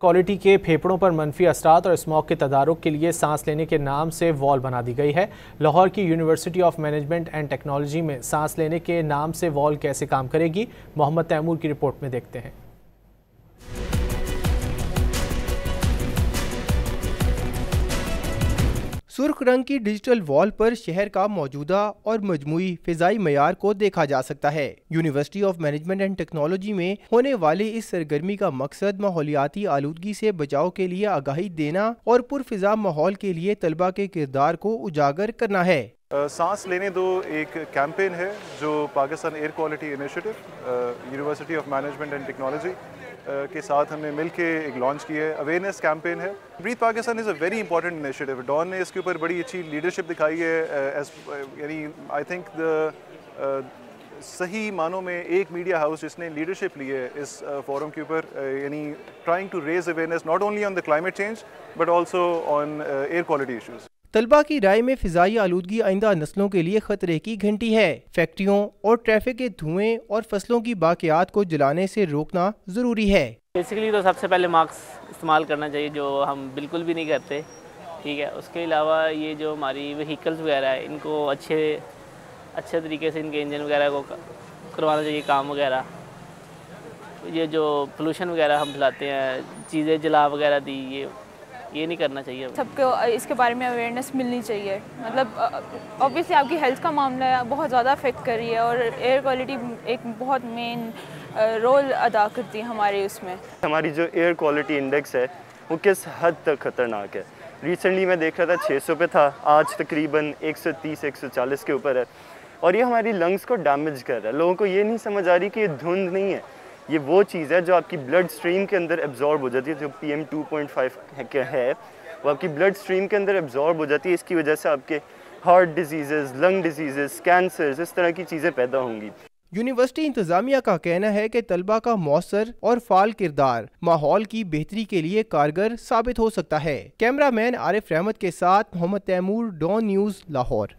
Quality के फेफड़ों पर मनफी असरात और स्मॉग के तदारुक के लिए सांस लेने के नाम से वॉल बना दी गई है। लाहौर की university of management and technology में सांस लेने के नाम से वॉल कैसे काम करेगी, मोहम्मद तैमूर की रिपोर्ट में देखते हैं। सुर्ख रंग की डिजिटल वॉल पर शहर का मौजूदा और मजमूई फिजाई मयार को देखा जा सकता है। University of management and technology में होने वाली इस सरगर्मी का मकसद माहौलियाती आलूदगी से बचाव के लिए आगाही देना और पुरफिजा माहौल के लिए तलबा के किरदार को उजागर करना है। सांस लेने दो एक कैंपेन है जो Pakistan air quality initiative university of management and technology के साथ हमने मिलके एक लॉन्च किया है। अवेयरनेस कैंपेन है। Breathe Pakistan is a very important initiative. Dawn ने इसके ऊपर बड़ी अच्छी लीडरशिप दिखाई है। यानी आई थिंक द सही मानों में एक मीडिया हाउस जिसने लीडरशिप ली है इस फोरम के ऊपर, यानी trying to raise awareness not only on the climate change but also on air quality issues. तलबा की राय में फिजाई आलूदगी आइंदा नस्लों के लिए खतरे की घंटी है। फैक्ट्रियों और ट्रैफिक के धुएं और फसलों की बाकियात को जलाने से रोकना जरूरी है। बेसिकली तो सबसे पहले मास्क इस्तेमाल करना चाहिए, जो हम बिल्कुल भी नहीं करते, ठीक है। उसके अलावा ये जो हमारी व्हीकल्स वगैरह है इनको अच्छे तरीके से इनके इंजन वगैरह को करवाना चाहिए काम वगैरह। ये जो पोल्यूशन वगैरह हम फैलाते हैं, चीज़ें जला वगैरह दी, ये नहीं करना चाहिए। सबको इसके बारे में अवेयरनेस मिलनी चाहिए। मतलब ऑब्वियसली आपकी हेल्थ का मामला है, बहुत ज़्यादा अफेक्ट कर रही है और एयर क्वालिटी एक बहुत मेन रोल अदा करती है हमारे उसमें। हमारी जो एयर क्वालिटी इंडेक्स है वो किस हद तक ख़तरनाक है। रिसेंटली मैं देख रहा था 600 पे था, आज तकरीबन 130-140 के ऊपर है और ये हमारी लंग्स को डैमेज कर रहा है। लोगों को ये नहीं समझ आ रही कि ये धुंध नहीं है, ये वो चीज़ है जो आपकी ब्लड स्ट्रीम के अंदर एब्जॉर्ब हो जाती है। जो PM 2.5 है वो आपकी ब्लड स्ट्रीम के अंदर एब्जॉर्ब हो जाती है। इसकी वजह से आपके heart diseases, lung diseases, cancers, इस तरह की चीज़ें पैदा होंगी। यूनिवर्सिटी इंतजामिया का कहना है कि तलबा का मौसर और फाल किरदार माहौल की बेहतरी के लिए कारगर साबित हो सकता है। कैमरामैन आरिफ रहमत के साथ मोहम्मद तैमूर, डॉन न्यूज़, लाहौर।